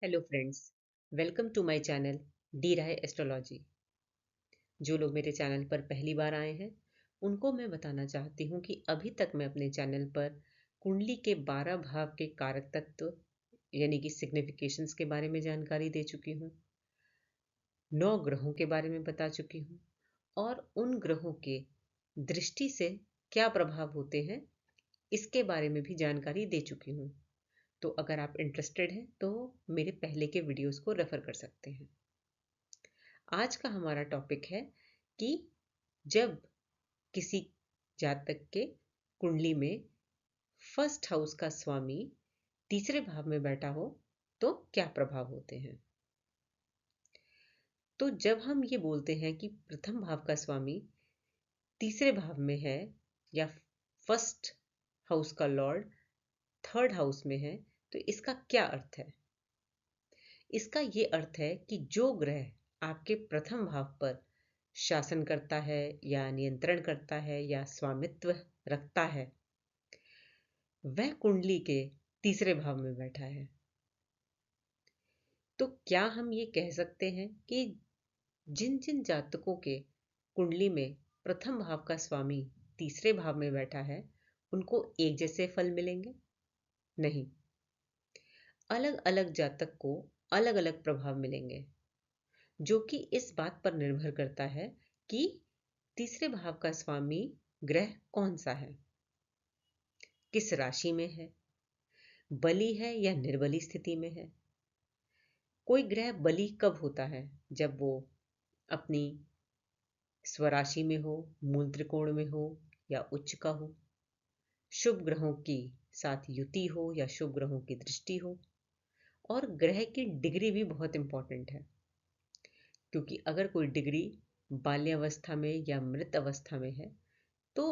Hello friends, welcome to my channel D Rai astrology. जो लोग मेरे चैनल पर पहली बार आए हैं उनको मैं बताना चाहती हूँ कि अभी तक मैं अपने चैनल पर कुंडली के 12 भाव के कारक तत्व यानी कि सिग्निफिकेशंस के बारे में जानकारी दे चुकी हूँ। 9 ग्रहों के बारे में बता चुकी हूँ और उन ग्रहों के दृष्टि से क्या प्रभाव होते हैं इसके बारे में भी जानकारी दे चुकी हूँ। तो अगर आप इंटरेस्टेड हैं तो मेरे पहले के वीडियोस को रेफर कर सकते हैं। आज का हमारा टॉपिक है कि जब किसी जातक के कुंडली में फर्स्ट हाउस का स्वामी तीसरे भाव में बैठा हो तो क्या प्रभाव होते हैं। तो जब हम ये बोलते हैं कि प्रथम भाव का स्वामी तीसरे भाव में है या फर्स्ट हाउस का लॉर्ड थर्ड हाउस में है, तो इसका क्या अर्थ है। इसका ये अर्थ है कि जो ग्रह आपके प्रथम भाव पर शासन करता है या नियंत्रण करता है या स्वामित्व रखता है वह कुंडली के तीसरे भाव में बैठा है। तो क्या हम ये कह सकते हैं कि जिन जिन जातकों के कुंडली में प्रथम भाव का स्वामी तीसरे भाव में बैठा है उनको एक जैसे फल मिलेंगे? नहीं, अलग अलग जातक को अलग अलग प्रभाव मिलेंगे, जो कि इस बात पर निर्भर करता है कि तीसरे भाव का स्वामी ग्रह कौन सा है, किस राशि में है, बली है या निर्बली स्थिति में है। कोई ग्रह बली कब होता है? जब वो अपनी स्वराशि में हो, मूल त्रिकोण में हो या उच्च का हो, शुभ ग्रहों की साथ युति हो या शुभ ग्रहों की दृष्टि हो। और ग्रह की डिग्री भी बहुत इंपॉर्टेंट है, क्योंकि अगर कोई डिग्री बाल्यावस्था में या मृत अवस्था में है तो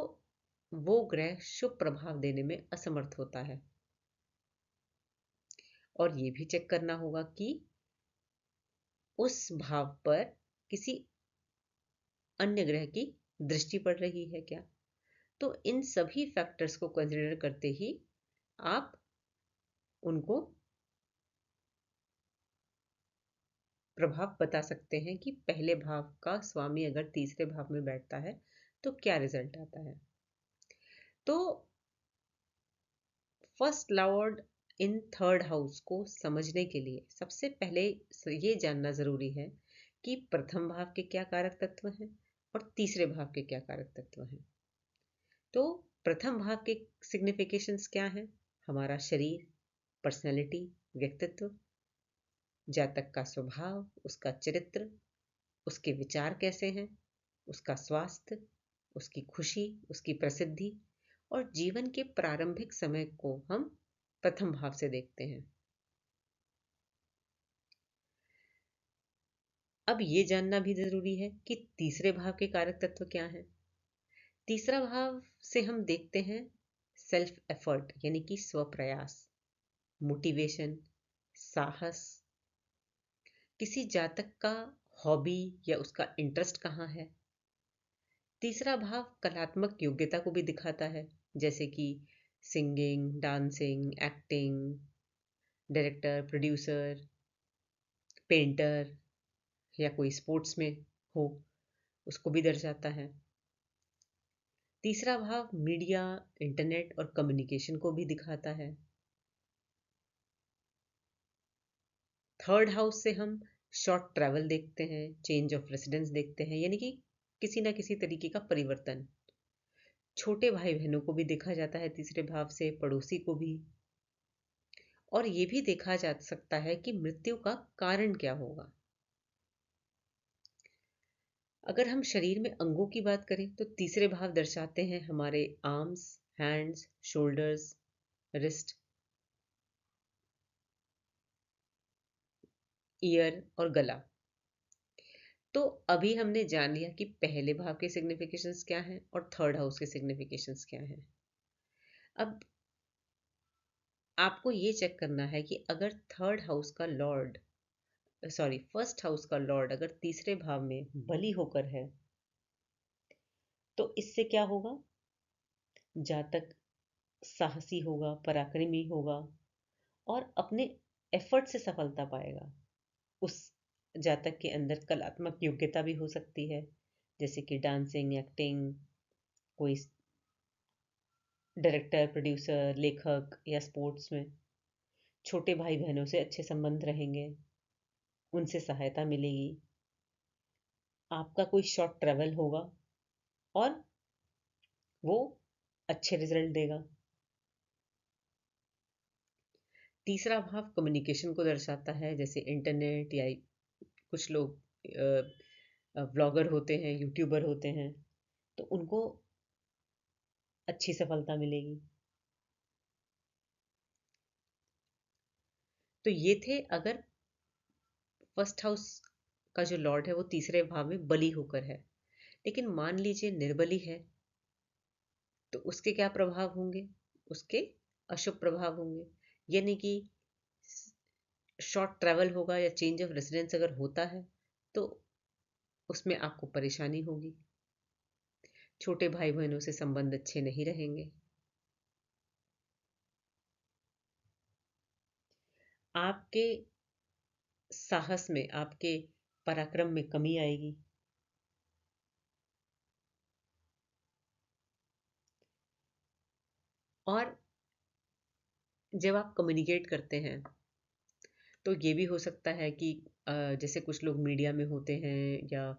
वो ग्रह शुभ प्रभाव देने में असमर्थ होता है। और ये भी चेक करना होगा कि उस भाव पर किसी अन्य ग्रह की दृष्टि पड़ रही है क्या। तो इन सभी फैक्टर्स को कंसिडर करते ही आप उनको प्रभाव बता सकते हैं कि पहले भाव का स्वामी अगर तीसरे भाव में बैठता है तो क्या रिजल्ट आता है। तो first Lord in third house को समझने के लिए सबसे पहले ये जानना जरूरी है कि प्रथम भाव के क्या कारक तत्व हैं और तीसरे भाव के क्या कारक तत्व हैं। तो प्रथम भाव के सिग्निफिकेशंस क्या हैं? हमारा शरीर, पर्सनैलिटी, व्यक्तित्व, जातक का स्वभाव, उसका चरित्र, उसके विचार कैसे हैं, उसका स्वास्थ्य, उसकी खुशी, उसकी प्रसिद्धि और जीवन के प्रारंभिक समय को हम प्रथम भाव से देखते हैं। अब ये जानना भी जरूरी है कि तीसरे भाव के कारक तत्व क्या हैं। तीसरा भाव से हम देखते हैं सेल्फ एफर्ट यानी कि स्वप्रयास, मोटिवेशन, साहस। किसी जातक का हॉबी या उसका इंटरेस्ट कहाँ है। तीसरा भाव कलात्मक योग्यता को भी दिखाता है, जैसे कि singing, dancing, acting, director, producer, painter या कोई स्पोर्ट्स में हो, उसको भी दर्शाता है। तीसरा भाव मीडिया, इंटरनेट और कम्युनिकेशन को भी दिखाता है। थर्ड हाउस से हम शॉर्ट ट्रैवल देखते हैं, चेंज ऑफ रेसिडेंस देखते हैं, यानी कि किसी ना किसी तरीके का परिवर्तन। छोटे भाई बहनों को भी देखा जाता है तीसरे भाव से, पड़ोसी को भी। और ये भी देखा जा सकता है कि मृत्यु का कारण क्या होगा। अगर हम शरीर में अंगों की बात करें तो तीसरे भाव दर्शाते हैं हमारे arms, hands, shoulders, wrist, year और गला। तो अभी हमने जान लिया कि पहले भाव के सिग्निफिकेशंस क्या हैं और थर्ड हाउस के सिग्निफिकेशंस क्या हैं। अब आपको ये चेक करना है कि अगर थर्ड हाउस का लॉर्ड सॉरी फर्स्ट हाउस का लॉर्ड अगर तीसरे भाव में बली होकर है तो इससे क्या होगा। जातक साहसी होगा, पराक्रमी होगा और अपने एफर्ट से सफलता पाएगा। उस जातक के अंदर कलात्मक योग्यता भी हो सकती है, जैसे कि डांसिंग, एक्टिंग, कोई डायरेक्टर, प्रोड्यूसर, लेखक, या स्पोर्ट्स में। छोटे भाई बहनों से अच्छे संबंध रहेंगे, उनसे सहायता मिलेगी। आपका कोई शॉर्ट ट्रैवल होगा और वो अच्छे रिजल्ट देगा। तीसरा भाव कम्युनिकेशन को दर्शाता है, जैसे इंटरनेट, या कुछ लोग ब्लॉगर होते हैं, यूट्यूबर होते हैं, तो उनको अच्छी सफलता मिलेगी। तो ये थे अगर फर्स्ट हाउस का जो लॉर्ड है वो तीसरे भाव में बली होकर है। लेकिन मान लीजिए निर्बली है, तो उसके क्या प्रभाव होंगे? उसके अशुभ प्रभाव होंगे। यानी कि शॉर्ट ट्रैवल होगा या चेंज ऑफ रेसिडेंस अगर होता है तो उसमें आपको परेशानी होगी। छोटे भाई बहनों से संबंध अच्छे नहीं रहेंगे। आपके साहस में, आपके पराक्रम में कमी आएगी। और जब आप कम्युनिकेट करते हैं तो ये भी हो सकता है कि जैसे कुछ लोग मीडिया में होते हैं या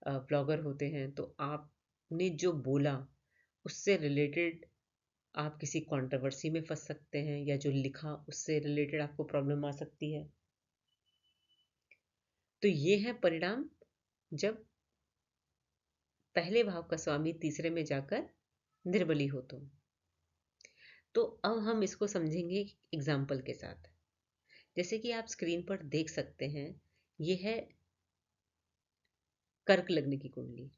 ब्लॉगर होते हैं, तो आपने जो बोला उससे रिलेटेड आप किसी कंट्रोवर्सी में फंस सकते हैं, या जो लिखा उससे रिलेटेड आपको प्रॉब्लम आ सकती है। तो ये है परिणाम जब पहले भाव का स्वामी तीसरे में जाकर निर्बली हो। तो अब हम इसको समझेंगे एग्जाम्पल के साथ। जैसे कि आप स्क्रीन पर देख सकते हैं, ये है कर्क लग्न की कुंडली।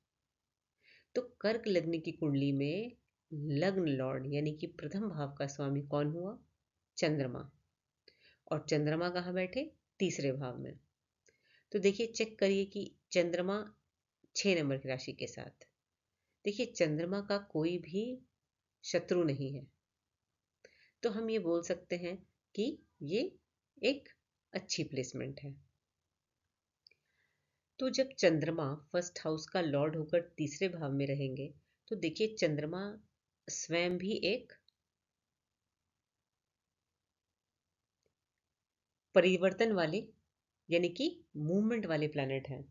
तो कर्क लग्न की कुंडली में लग्न लॉर्ड यानी कि प्रथम भाव का स्वामी कौन हुआ? चंद्रमा। और चंद्रमा कहाँ बैठे? तीसरे भाव में। तो देखिए, चेक करिए कि चंद्रमा 6 नंबर की राशि के साथ, देखिए चंद्रमा का कोई भी शत्रु नहीं है। तो हम ये बोल सकते हैं कि ये एक अच्छी प्लेसमेंट है। तो जब चंद्रमा फर्स्ट हाउस का लॉर्ड होकर तीसरे भाव में रहेंगे, तो देखिए चंद्रमा स्वयं भी एक परिवर्तन वाले यानी कि मूवमेंट वाले प्लैनेट हैं।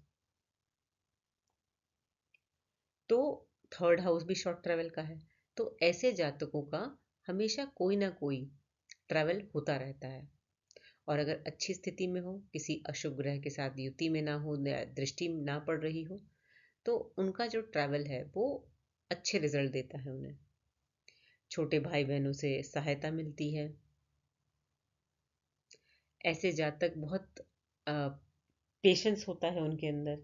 तो थर्ड हाउस भी शॉर्ट ट्रैवल का है। तो ऐसे जातकों का हमेशा कोई ना कोई ट्रैवल होता रहता है। और अगर अच्छी स्थिति में हो, किसी अशुभ ग्रह के साथ युति में ना हो, दृष्टि ना पड़ रही हो, तो उनका जो ट्रैवल है वो अच्छे रिजल्ट देता है उन्हें। छोटे भाई बहनों से सहायता मिलती है। ऐसे जातक बहुत पेशेंस होता है उनके अंदर।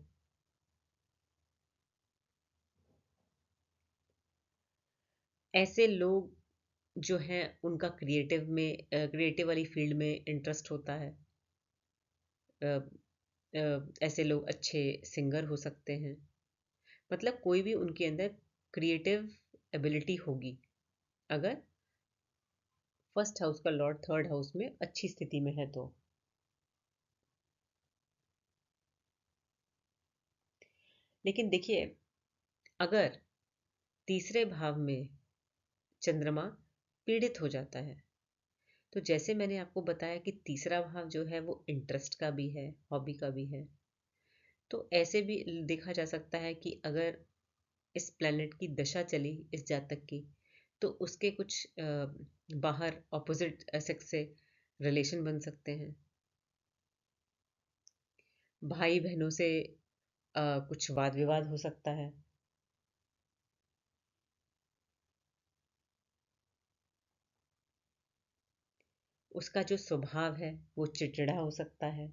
ऐसे लोग जो हैं उनका क्रिएटिव वाली फील्ड में इंटरेस्ट होता है। अ, ऐसे लोग अच्छे सिंगर हो सकते हैं। मतलब कोई भी उनके अंदर क्रिएटिव एबिलिटी होगी अगर फर्स्ट हाउस का लॉर्ड थर्ड हाउस में अच्छी स्थिति में है तो। लेकिन देखिए, अगर तीसरे भाव में चंद्रमा पीड़ित हो जाता है, तो जैसे मैंने आपको बताया कि तीसरा भाव जो है वो इंटरेस्ट का भी है, हॉबी का भी है। तो ऐसे भी देखा जा सकता है कि अगर इस प्लैनेट की दशा चली इस जातक की, तो उसके कुछ बाहर ऑपोजिट सेक्स से रिलेशन बन सकते हैं। भाई बहनों से कुछ वाद विवाद हो सकता है। उसका जो स्वभाव है वो चिड़चिड़ा हो सकता है।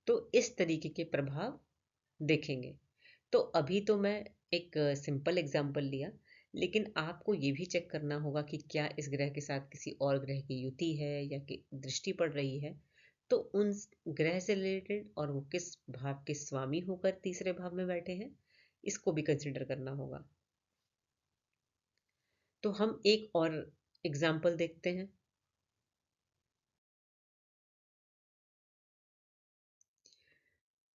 तो इस तरीके के प्रभाव देखेंगे। तो अभी तो मैं एक सिंपल एग्जांपल लिया, लेकिन आपको ये भी चेक करना होगा कि क्या इस ग्रह के साथ किसी और ग्रह की युति है या कि दृष्टि पड़ रही है। तो उन ग्रह से रिलेटेड और वो किस भाव के स्वामी होकर तीसरे भाव में बैठे हैं, इसको भी कंसिडर करना होगा। तो हम एक और एग्जाम्पल देखते हैं।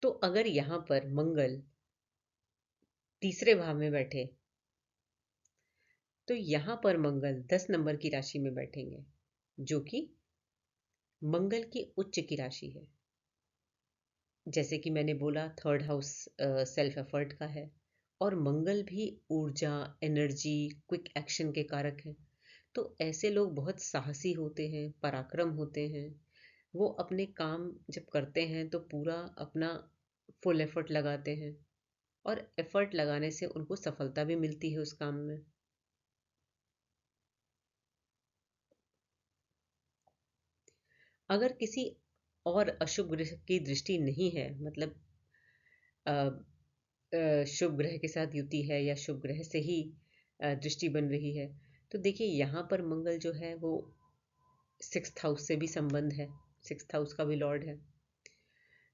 तो अगर यहां पर मंगल तीसरे भाव में बैठे तो यहां पर मंगल 10 नंबर की राशि में बैठेंगे, जो कि मंगल की उच्च की राशि है। जैसे कि मैंने बोला, थर्ड हाउस सेल्फ एफर्ट का है, और मंगल भी ऊर्जा, एनर्जी, क्विक एक्शन के कारक हैं। तो ऐसे लोग बहुत साहसी होते हैं, पराक्रम होते हैं। वो अपने काम जब करते हैं तो पूरा अपना फुल एफर्ट लगाते हैं, और एफर्ट लगाने से उनको सफलता भी मिलती है उस काम में। अगर किसी और अशुभ ग्रह की दृष्टि नहीं है, मतलब अ, शुभ ग्रह के साथ युति है या शुभ ग्रह से ही दृष्टि बन रही है, तो देखिए यहाँ पर मंगल जो है वो सिक्स्थ हाउस से भी संबंध है, सिक्स्थ हाउस का भी लॉर्ड है।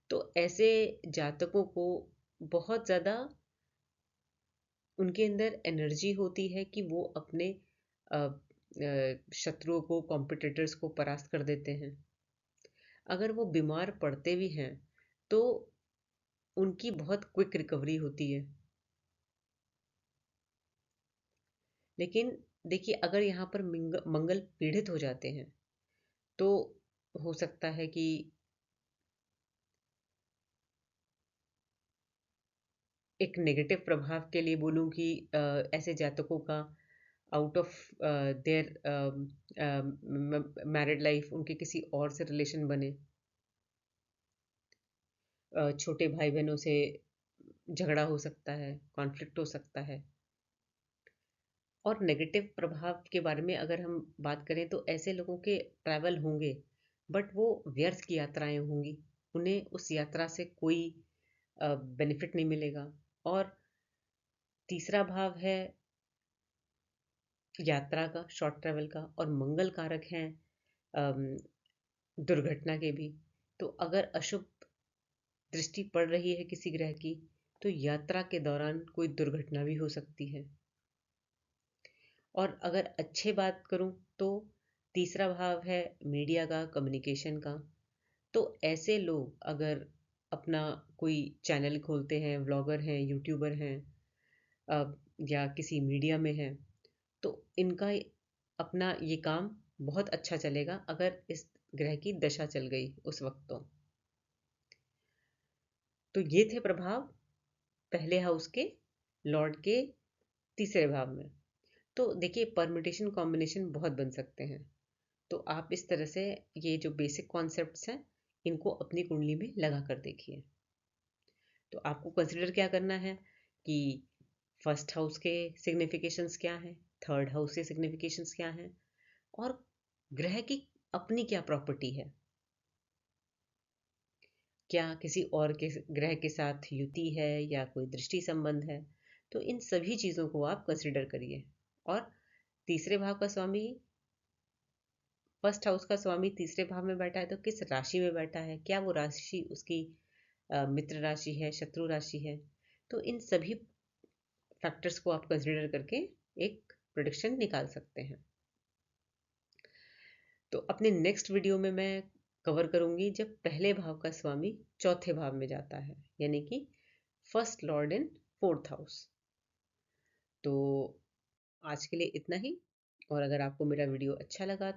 तो ऐसे जातकों को बहुत ज़्यादा उनके अंदर एनर्जी होती है कि वो अपने शत्रुओं को, कॉम्पिटिटर्स को परास्त कर देते हैं। अगर वो बीमार पड़ते भी हैं तो उनकी बहुत क्विक रिकवरी होती है। लेकिन देखिए, अगर यहाँ पर मंगल पीड़ित हो जाते हैं तो हो सकता है कि एक नेगेटिव प्रभाव के लिए बोलूँ कि ऐसे जातकों का out of their married life उनके किसी और से रिलेशन बने, छोटे भाई बहनों से झगड़ा हो सकता है, कॉन्फ्लिक्ट हो सकता है। और नेगेटिव प्रभाव के बारे में अगर हम बात करें तो ऐसे लोगों के ट्रैवल होंगे, बट वो व्यर्थ की यात्राएं होंगी। उन्हें उस यात्रा से कोई बेनिफिट नहीं मिलेगा। और तीसरा भाव है यात्रा का, शॉर्ट ट्रैवल का, और मंगल कारक हैं अम, दुर्घटना के भी। तो अगर अशुभ दृष्टि पड़ रही है किसी ग्रह की, तो यात्रा के दौरान कोई दुर्घटना भी हो सकती है। और अगर अच्छे बात करूं तो तीसरा भाव है मीडिया का, कम्युनिकेशन का। तो ऐसे लोग अगर अपना कोई चैनल खोलते हैं, व्लॉगर हैं, यूट्यूबर हैं, या किसी मीडिया में हैं, तो इनका अपना ये काम बहुत अच्छा चलेगा अगर इस ग्रह की दशा चल गई उस वक्त। तो ये थे प्रभाव पहले हाउस के लॉर्ड के तीसरे भाव में। तो देखिए, परम्यूटेशन कॉम्बिनेशन बहुत बन सकते हैं। तो आप इस तरह से ये जो बेसिक कॉन्सेप्ट्स हैं इनको अपनी कुंडली में लगा कर देखिए। तो आपको कंसिडर क्या करना है कि फर्स्ट हाउस के सिग्निफिकेशंस क्या हैं, थर्ड हाउस के सिग्निफिकेशंस क्या हैं, और ग्रह की अपनी क्या प्रॉपर्टी है। क्या किसी और के ग्रह के साथ युति है या कोई दृष्टि संबंध है। तो इन सभी चीज़ों को आप कंसिडर करिए। और तीसरे भाव का स्वामी, फर्स्ट हाउस का स्वामी तीसरे भाव में बैठा है तो किस राशि में बैठा है, क्या वो राशि उसकी मित्र राशि है, शत्रु राशि है। तो इन सभी फैक्टर्स को आप कंसिडर करके एक प्रेडिक्शन निकाल सकते हैं। तो अपने नेक्स्ट वीडियो में मैं कवर करूंगी जब पहले भाव का स्वामी चौथे भाव में जाता है, यानी कि first Lord in fourth house. तो आज के लिए इतना ही। और अगर आपको मेरा वीडियो अच्छा लगा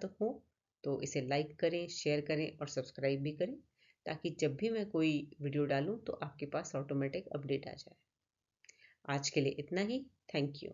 तो इसे लाइक करें, शेयर करें और सब्सक्राइब भी करें, ताकि जब भी मैं कोई वीडियो डालूं तो आपके पास ऑटोमेटिक अपडेट आ जाए। आज के लिए इतना ही। Thank you.